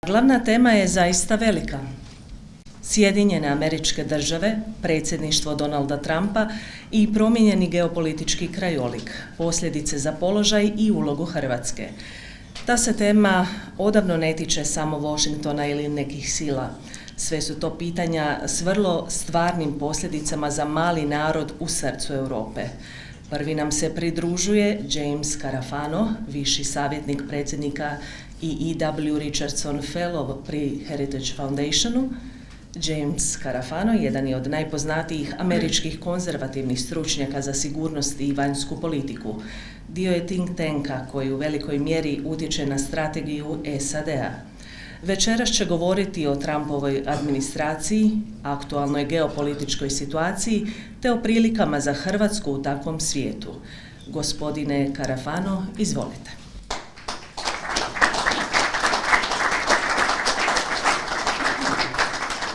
Glavna tema je zaista velika. Sjedinjene Američke Države, predsjedništvo Donalda Trumpa i promijenjeni geopolitički krajolik, posljedice za položaj i ulogu Hrvatske. Ta se tema odavno ne tiče samo Washingtona ili nekih sila. Sve su to pitanja s vrlo stvarnim posljedicama za mali narod u srcu Europe. Prvi nam se pridružuje James Carafano, viši savjetnik predsjednika i E.W. Richardson Fellow pri Heritage Foundationu. James Carafano jedan je od najpoznatijih američkih konzervativnih stručnjaka za sigurnost i vanjsku politiku. Dio je think tanka koji u velikoj mjeri utječe na strategiju SAD-a. Večeras će govoriti o Trumpovoj administraciji, aktualnoj geopolitičkoj situaciji te o prilikama za Hrvatsku u takvom svijetu. Gospodine Carafano, izvolite.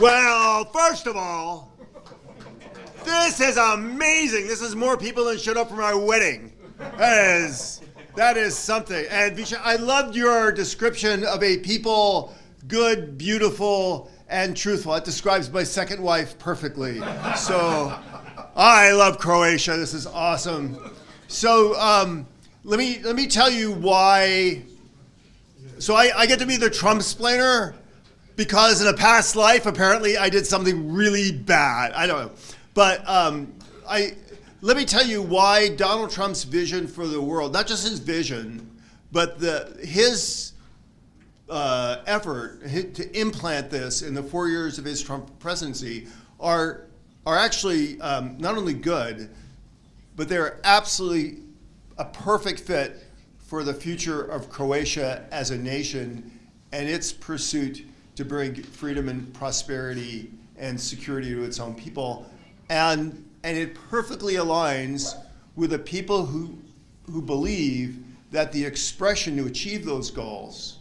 Well, first of all, this is amazing. This is more people than showed up for my wedding. That is something. And Visha, I loved your description of a people good, beautiful, and truthful. It describes my second wife perfectly. So I love Croatia. This is awesome. So let me tell you why. So I get to be the Trump-splainer because in a past life, apparently I did something really bad. I don't know. But let me tell you why Donald Trump's vision for the world, not just his vision, but his effort to implant this in the 4 years of his Trump presidency are actually not only good, but they're absolutely a perfect fit for the future of Croatia as a nation and its pursuit to bring freedom and prosperity and security to its own people. And it perfectly aligns with the people who believe that the expression to achieve those goals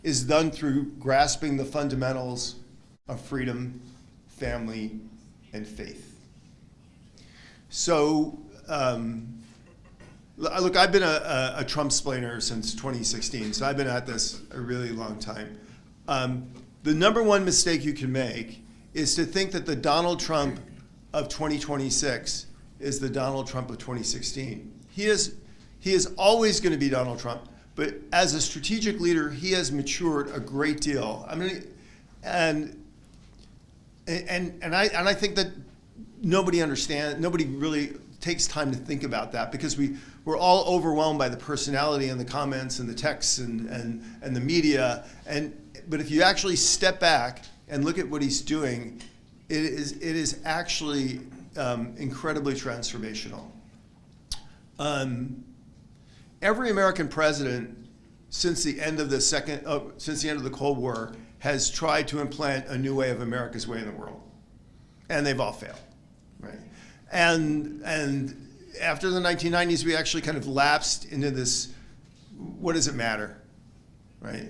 is done through grasping the fundamentals of freedom, family, and faith. So, look, I've been a Trump-splainer since 2016, so I've been at this a really long time. The number one mistake you can make is to think that the Donald Trump of 2026 is the Donald Trump of 2016. He is always going to be Donald Trump, but as a strategic leader, he has matured a great deal. I mean, and I think that nobody really takes time to think about that because we're all overwhelmed by the personality and the comments and the texts and the media. But if you actually step back and look at what he's doing, it is actually incredibly transformational. Every American president since the end of the Cold War has tried to implant a new way of America's way in the world, and they've all failed, right? And after the 1990s, we actually kind of lapsed into this, what does it matter, right?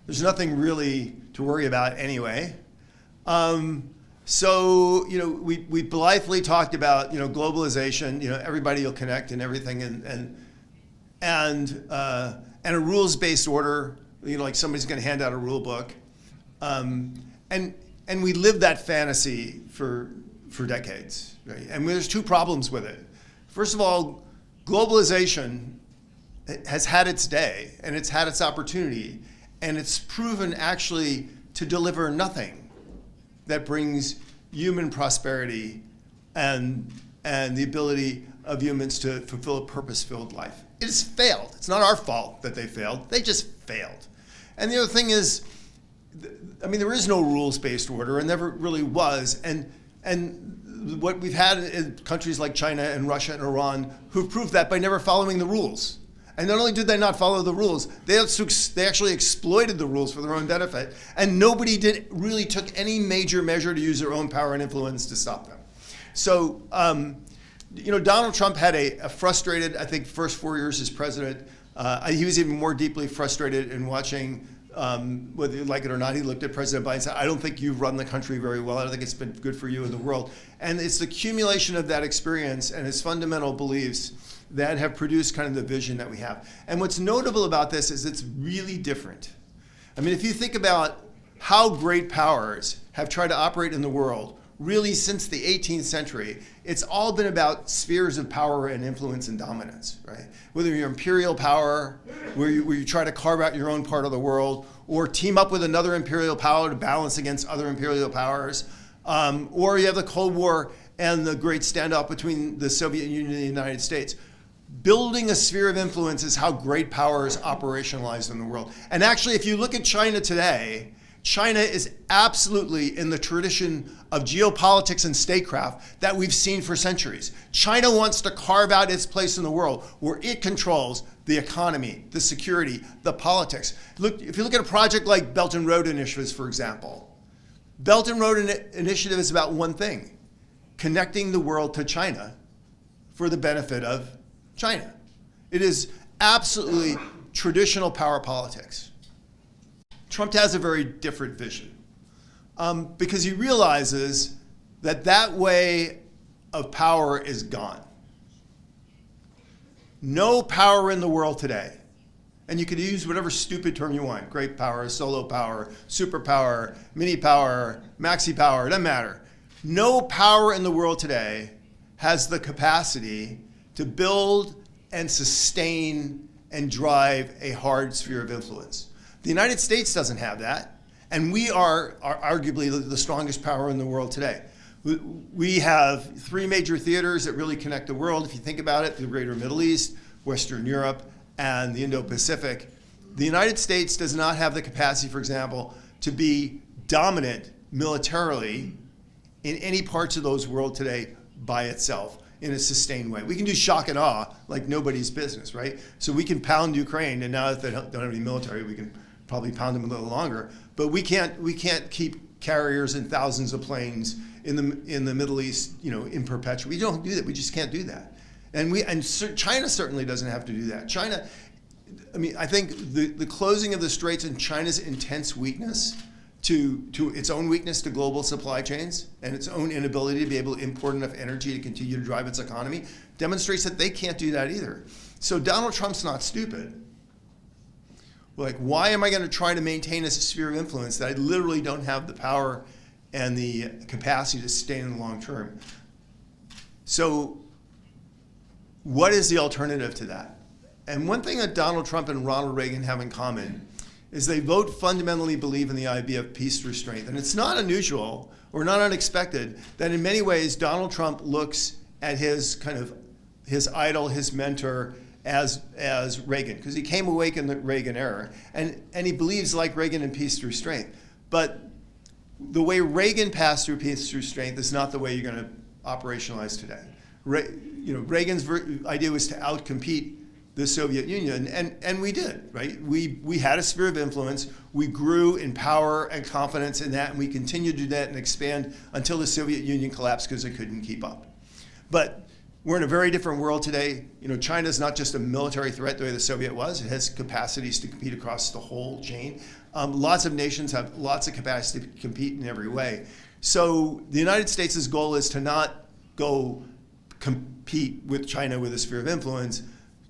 There's nothing really to worry about anyway. So, we blithely talked about, globalization, everybody will connect and everything, and a rules-based order, like somebody's going to hand out a rule book. And we lived that fantasy for decades, right? And there's two problems with it. First of all, globalization has had its day, and it's had its opportunity, and it's proven actually to deliver nothing that brings human prosperity and the ability of humans to fulfill a purpose-filled life. It has failed. It's not our fault that they failed. They just failed. And the other thing is, there is no rules-based order, and never really was. And what we've had in countries like China and Russia and Iran who've proved that by never following the rules. And not only did they not follow the rules, they actually exploited the rules for their own benefit, and nobody really took any major measure to use their own power and influence to stop them. So, Donald Trump had a frustrated, I think, first 4 years as president. He was even more deeply frustrated in watching, whether you like it or not, he looked at President Biden and said, I don't think you've run the country very well. I don't think it's been good for you in the world. And it's the accumulation of that experience and his fundamental beliefs that have produced kind of the vision that we have. And what's notable about this is it's really different. I mean, if you think about how great powers have tried to operate in the world, really since the 18th century, it's all been about spheres of power and influence and dominance, right? Whether you're imperial power, where you try to carve out your own part of the world, or team up with another imperial power to balance against other imperial powers, or you have the Cold War and the great standoff between the Soviet Union and the United States. Building a sphere of influence is how great power is operationalized in the world. And actually, if you look at China today, China is absolutely in the tradition of geopolitics and statecraft that we've seen for centuries. China wants to carve out its place in the world where it controls the economy, the security, the politics. Look, if you look at a project like Belt and Road Initiatives, for example, Belt and Road Initiative is about one thing: connecting the world to China for the benefit of China. It is absolutely traditional power politics. Trump has a very different vision because he realizes that that way of power is gone. No power in the world today, and you could use whatever stupid term you want: great power, solo power, superpower, mini power, maxi power, it doesn't matter. No power in the world today has the capacity to build and sustain and drive a hard sphere of influence. The United States doesn't have that, and we are arguably the strongest power in the world today. We have three major theaters that really connect the world. If you think about it, the greater Middle East, Western Europe, and the Indo-Pacific. The United States does not have the capacity, for example, to be dominant militarily in any parts of those world today by itself in a sustained way. We can do shock and awe like nobody's business, right? So we can pound Ukraine, and now that they don't have any military, we can probably pound them a little longer. But we can't keep carriers and thousands of planes in the Middle East, in perpetuity. We don't do that. We just can't do that. And China certainly doesn't have to do that. China, I think the closing of the straits and China's intense weakness to its own weakness to global supply chains and its own inability to be able to import enough energy to continue to drive its economy demonstrates that they can't do that either. So Donald Trump's not stupid. Like, why am I going to try to maintain a sphere of influence that I literally don't have the power and the capacity to sustain in the long term? So what is the alternative to that? And one thing that Donald Trump and Ronald Reagan have in common is they both fundamentally believe in the idea of peace through strength. And it's not unusual or not unexpected that in many ways Donald Trump looks at his idol, his mentor, as Reagan, because he came awake in the Reagan era, and he believes, like Reagan, in peace through strength. But the way Reagan passed through peace through strength is not the way you're going to operationalize today. Reagan's idea was to outcompete the Soviet Union, and we did, right? We had a sphere of influence. We grew in power and confidence in that, and we continued to do that and expand until the Soviet Union collapsed because it couldn't keep up. But we're in a very different world today. China is not just a military threat the way the Soviet was. It has capacities to compete across the whole chain. Lots of nations have lots of capacity to compete in every way. So the United States' goal is to not go compete with China with a sphere of influence.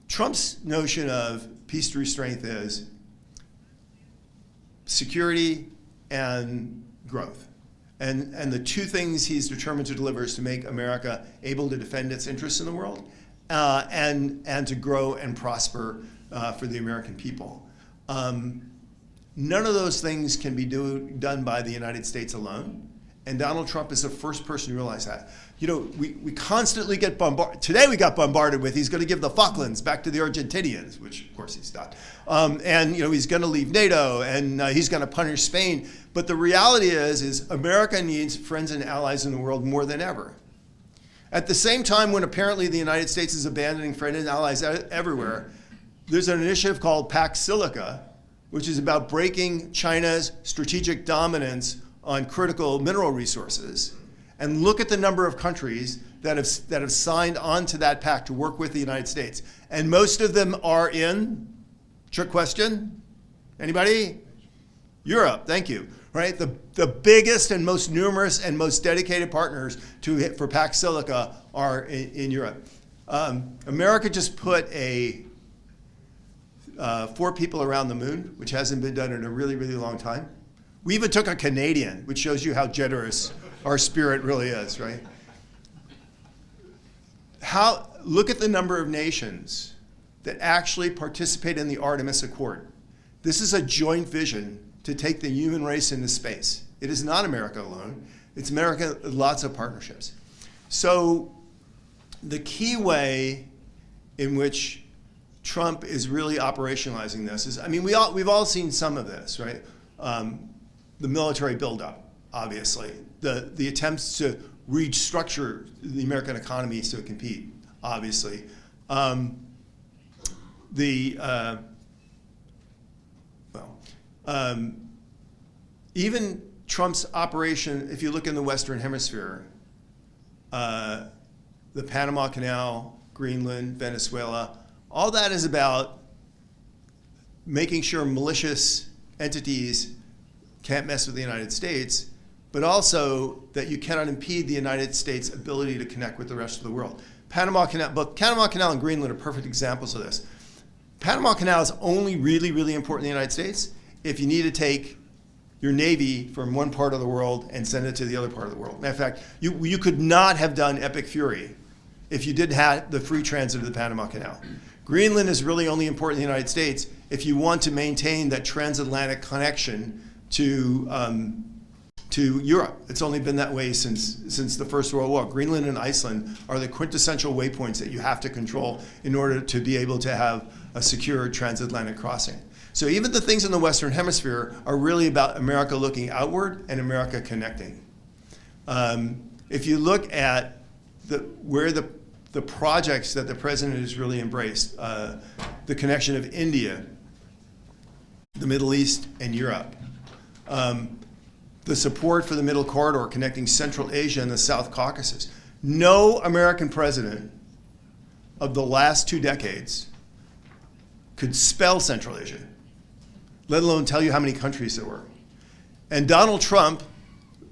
Trump's notion of peace through strength is security and growth. And the two things he's determined to deliver is to make America able to defend its interests in the world and to grow and prosper for the American people. None of those things can be done by the United States alone. And Donald Trump is the first person to realize that. We constantly get bombarded. Today we got bombarded with he's going to give the Falklands back to the Argentinians, which of course he's not. And he's going to leave NATO, and he's going to punish Spain. But the reality is America needs friends and allies in the world more than ever. At the same time, when apparently the United States is abandoning friends and allies everywhere, there's an initiative called Pax Silica, which is about breaking China's strategic dominance on critical mineral resources. And look at the number of countries that have signed on to that pact to work with the United States. And most of them are in, trick question, anybody? Europe, thank you. Right, the biggest and most numerous and most dedicated partners for Pax Silica are in Europe. America just put a 4 people around the moon, which hasn't been done in a really, really long time. We even took a Canadian, which shows you how generous our spirit really is, right? Look at the number of nations that actually participate in the Artemis Accord. This is a joint vision to take the human race into space. It is not America alone. It's America with lots of partnerships. So the key way in which Trump is really operationalizing this is, I mean, we've all seen some of this, right? The military buildup, obviously. The attempts to restructure the American economy so it compete, obviously. Even Trump's operation, if you look in the Western Hemisphere, the Panama Canal, Greenland, Venezuela, all that is about making sure malicious entities can't mess with the United States, but also that you cannot impede the United States' ability to connect with the rest of the world. Both Panama Canal and Greenland are perfect examples of this. Panama Canal is only really, really important in the United States if you need to take your Navy from one part of the world and send it to the other part of the world. Matter of fact, you could not have done Epic Fury if you didn't have the free transit of the Panama Canal. Greenland is really only important in the United States if you want to maintain that transatlantic connection to Europe. It's only been that way since the First World War. Greenland and Iceland are the quintessential waypoints that you have to control in order to be able to have a secure transatlantic crossing. So even the things in the Western Hemisphere are really about America looking outward and America connecting. If you look at where the projects that the president has really embraced, the connection of India, the Middle East, and Europe, the support for the Middle Corridor connecting Central Asia and the South Caucasus. No American president of the last 2 decades could spell Central Asia, let alone tell you how many countries there were. And Donald Trump,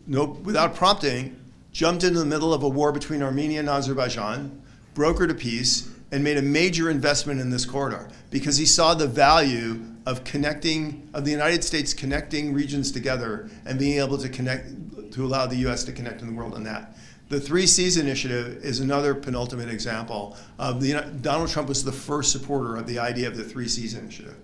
without prompting, jumped into the middle of a war between Armenia and Azerbaijan, brokered a peace, and made a major investment in this corridor because he saw the value of the United States connecting regions together and being able to allow the U.S. to connect in the world on that. The 3 Cs initiative is another penultimate example of Donald Trump was the first supporter of the idea of the 3 Cs initiative.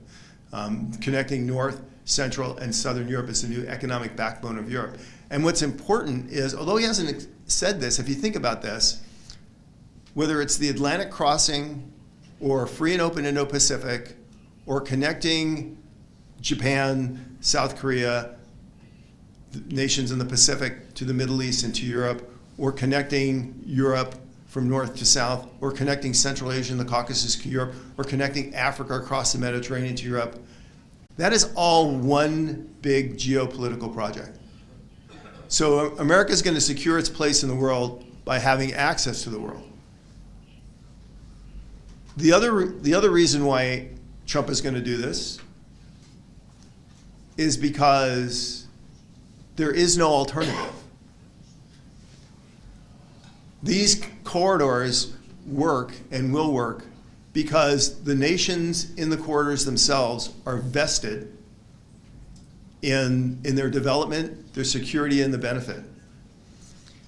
Connecting North, Central, and Southern Europe is the new economic backbone of Europe. And what's important is, although he hasn't said this, if you think about this, whether it's the Atlantic crossing or free and open Indo-Pacific or connecting Japan, South Korea, nations in the Pacific to the Middle East and to Europe, or connecting Europe from north to south, or connecting Central Asia and the Caucasus to Europe, or connecting Africa across the Mediterranean to Europe, that is all one big geopolitical project. So America is going to secure its place in the world by having access to the world. The other reason why Trump is going to do this is because there is no alternative. These corridors work and will work because the nations in the corridors themselves are vested in their development, their security, and the benefit.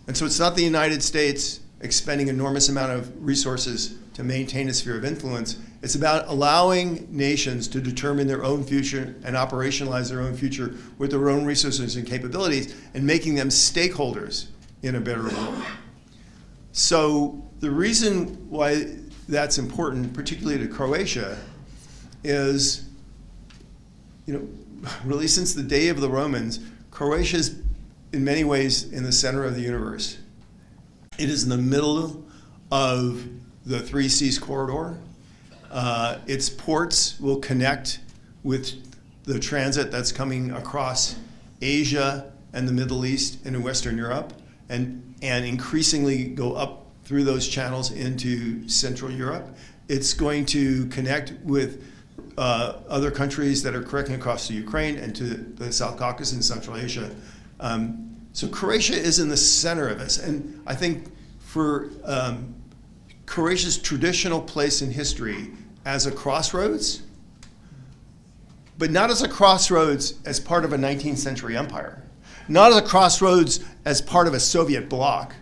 And so it's not the United States expending enormous amount of resources to maintain a sphere of influence. It's about allowing nations to determine their own future and operationalize their own future with their own resources and capabilities and making them stakeholders in a better world. So the reason why that's important, particularly to Croatia, is, really since the day of the Romans, Croatia is in many ways in the center of the universe. It is in the middle of the 3 Cs corridor. Its ports will connect with the transit that's coming across Asia and the Middle East and in Western Europe, and increasingly go up through those channels into Central Europe. It's going to connect with other countries that are connecting across to Ukraine and to the South Caucasus and Central Asia. So Croatia is in the center of this. And I think for Croatia's traditional place in history as a crossroads but not as a crossroads as part of a 19th century empire, not as a crossroads as part of a Soviet bloc,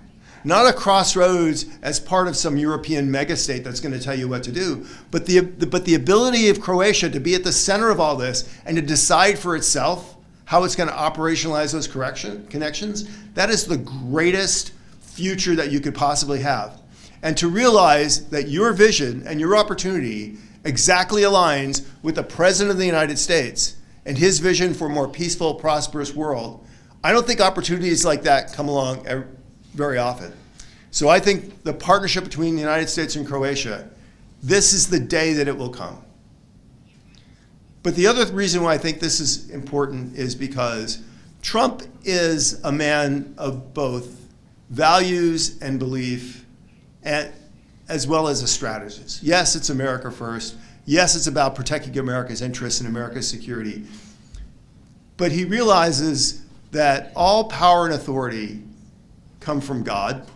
not a crossroads as part of some European megastate that's going to tell you what to do, but the ability of Croatia to be at the center of all this and to decide for itself how it's going to operationalize those connections, that is the greatest future that you could possibly have. And to realize that your vision and your opportunity exactly aligns with the President of the United States and his vision for a more peaceful, prosperous world, I don't think opportunities like that come along very often. So I think the partnership between the United States and Croatia, this is the day that it will come. But the other reason why I think this is important is because Trump is a man of both values and belief, as well as a strategist. Yes, it's America first. Yes, it's about protecting America's interests and America's security. But he realizes that all power and authority come from God.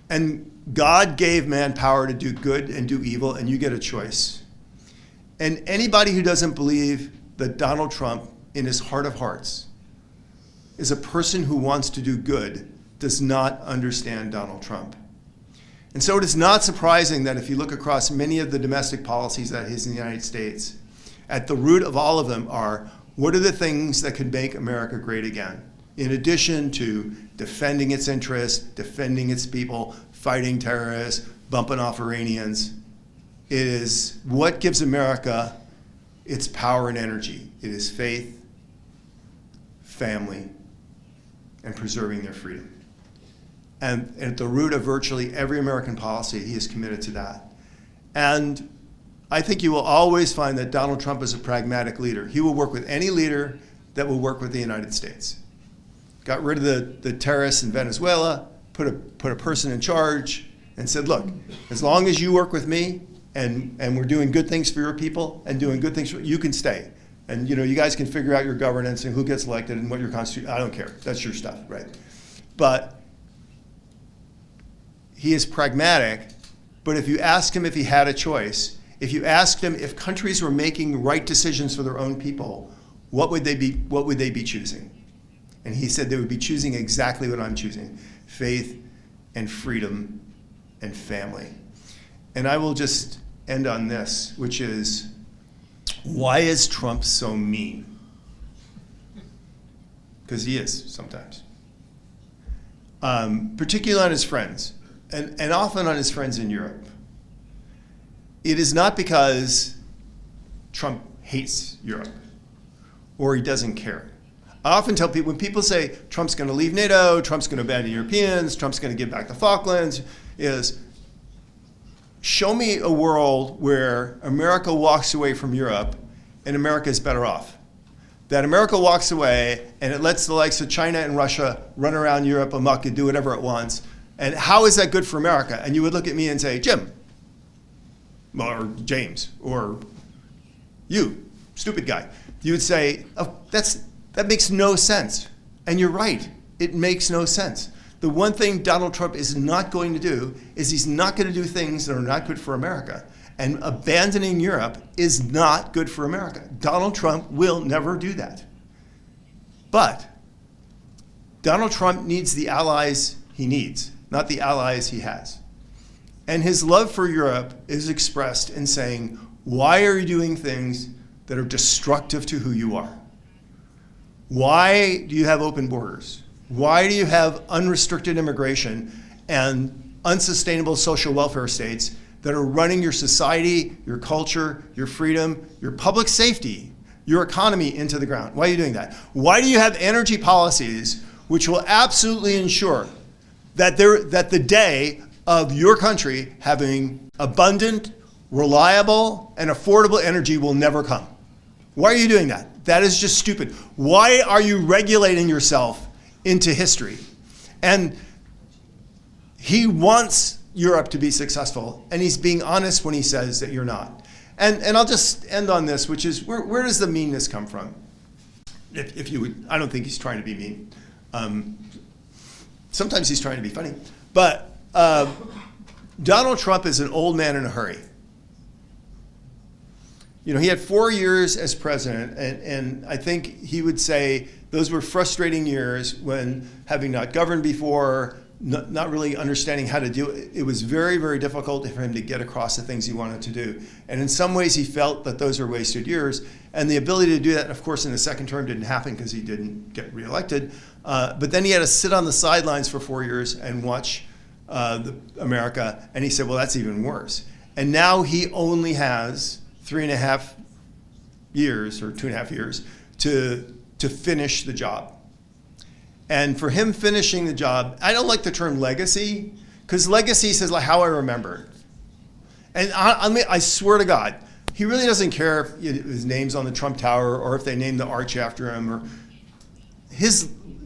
And God gave man power to do good and do evil, and you get a choice. And anybody who doesn't believe that Donald Trump, in his heart of hearts, is a person who wants to do good does not understand Donald Trump. And so it is not surprising that if you look across many of the domestic policies that he has in the United States, at the root of all of them are, what are the things that could make America great again? In addition to defending its interests, defending its people, fighting terrorists, bumping off Iranians, it is what gives America its power and energy. It is faith, family, and preserving their freedom. And at the root of virtually every American policy, he is committed to that. And I think you will always find that Donald Trump is a pragmatic leader. He will work with any leader that will work with the United States. Got rid of the terrorists in Venezuela, put a person in charge, and said, look, as long as you work with me, and we're doing good things for your people and doing good things for you, can stay. And you guys can figure out your governance and who gets elected and what your constitution, I don't care. That's your stuff, right? But he is pragmatic, but if you ask him if he had a choice, if you asked him if countries were making right decisions for their own people, what would they be choosing? And he said they would be choosing exactly what I'm choosing: faith and freedom and family. And I will just end on this, which is, why is Trump so mean? Because he is sometimes. Particularly on his friends, and often on his friends in Europe. It is not because Trump hates Europe or he doesn't care. I often tell people, when people say Trump's going to leave NATO, Trump's going to abandon Europeans, Trump's going to give back the Falklands, is show me a world where America walks away from Europe and America is better off. That America walks away and it lets the likes of China and Russia run around Europe amok and do whatever it wants. And how is that good for America? And you would look at me and say, Jim, or James, or you, stupid guy. You would say, oh, that makes no sense. And you're right, it makes no sense. The one thing Donald Trump is not going to do is he's not going to do things that are not good for America. And abandoning Europe is not good for America. Donald Trump will never do that. But Donald Trump needs the allies he needs, not the allies he has. And his love for Europe is expressed in saying, why are you doing things that are destructive to who you are? Why do you have open borders? Why do you have unrestricted immigration and unsustainable social welfare states that are running your society, your culture, your freedom, your public safety, your economy into the ground? Why are you doing that? Why do you have energy policies which will absolutely ensure that the day of your country having abundant, reliable, and affordable energy will never come? Why are you doing that? That is just stupid. Why are you regulating yourself into history? And he wants Europe to be successful, and he's being honest when he says that you're not. And I'll just end on this, which is, where does the meanness come from? If you would, I don't think he's trying to be mean. Sometimes he's trying to be funny. But Donald Trump is an old man in a hurry. You know, he had 4 years as president, and I think he would say those were frustrating years when, having not governed before, not really understanding how to do it, it was very, very difficult for him to get across the things he wanted to do. And in some ways, he felt that those were wasted years. And the ability to do that, of course, in the second term didn't happen because he didn't get reelected. But then he had to sit on the sidelines for 4 years and watch America. And he said, well, that's even worse. And now he only has 3.5 years or 2.5 years to finish the job. And for him finishing the job, I don't like the term legacy, because legacy says like how I remember. And I swear to God, he really doesn't care if his name's on the Trump Tower or if they name the arch after him. Or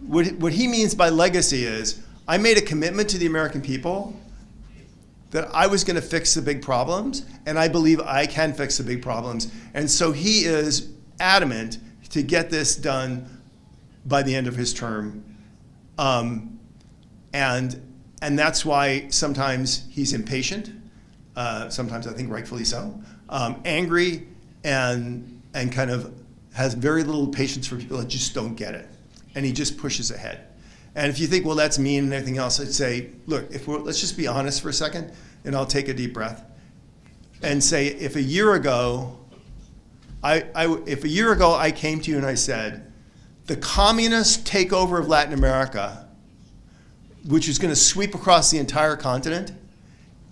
what he means by legacy is, I made a commitment to the American people that I was going to fix the big problems, and I believe I can fix the big problems. And so he is adamant to get this done by the end of his term. And that's why sometimes he's impatient, sometimes I think rightfully so, angry, and kind of has very little patience for people that just don't get it. And he just pushes ahead. And if you think, well, that's mean and everything else, I'd say, look, let's just be honest for a second, and I'll take a deep breath and say, if a year ago I came to you and I said, the communist takeover of Latin America, which is going to sweep across the entire continent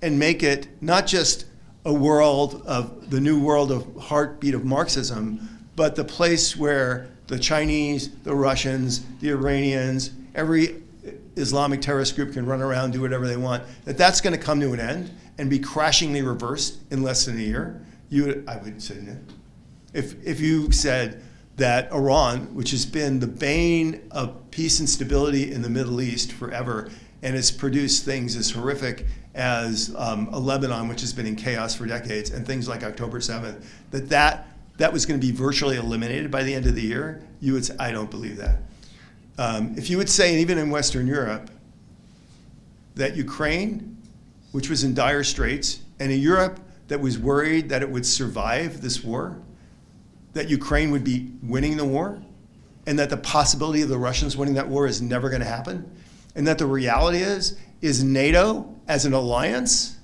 and make it not just a world of the new world of heartbeat of Marxism, but the place where the Chinese, the Russians, the Iranians, every Islamic terrorist group can run around, do whatever they want, that's going to come to an end and be crashingly reversed in less than a year, I would say no. If you said that Iran, which has been the bane of peace and stability in the Middle East forever, and has produced things as horrific as a Lebanon, which has been in chaos for decades, and things like October 7th, that was going to be virtually eliminated by the end of the year, you would say, I don't believe that. If you would say, and even in Western Europe, that Ukraine, which was in dire straits, and a Europe that was worried that it would survive this war, that Ukraine would be winning the war, and that the possibility of the Russians winning that war is never going to happen, and that the reality is NATO as an alliance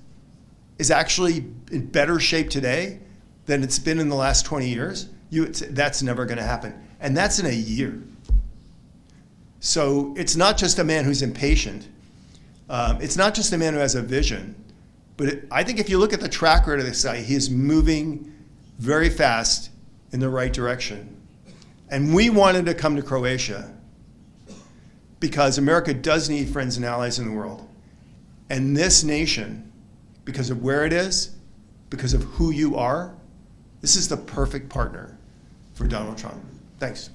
is actually in better shape today than it's been in the last 20 years, that's never going to happen. And that's in a year. So it's not just a man who's impatient. It's not just a man who has a vision. But I think if you look at the track record of this guy, he is moving very fast in the right direction. And we wanted to come to Croatia because America does need friends and allies in the world. And this nation, because of where it is, because of who you are, this is the perfect partner for Donald Trump. Thanks.